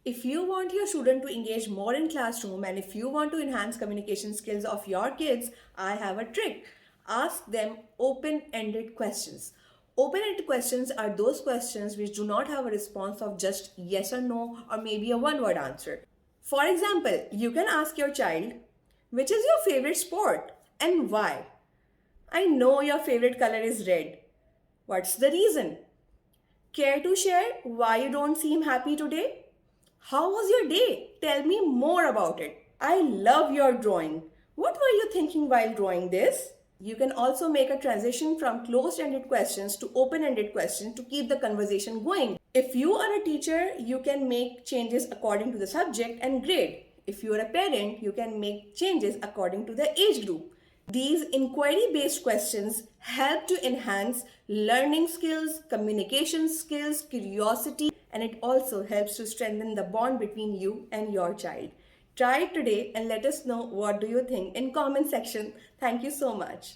If you want your student to engage more in classroom and if you want to enhance communication skills of your kids, I have a trick. Ask them open-ended questions. Open-ended questions are those questions which do not have a response of just yes or no or maybe a one-word answer. For example, you can ask your child, which is your favorite sport and why? I know your favorite color is red. What's the reason? Care to share why you don't seem happy today? How was your day? Tell me more about it. I love your drawing. What were you thinking while drawing this? You can also make a transition from closed ended questions to open ended questions to keep the conversation going. If you are a teacher, you can make changes according to the subject and grade. If you are a parent, you can make changes according to the age group. These inquiry based questions help to enhance learning skills, communication skills, curiosity, and it also helps to strengthen the bond between you and your child. Try it today and let us know what do you think in comment section. Thank you so much.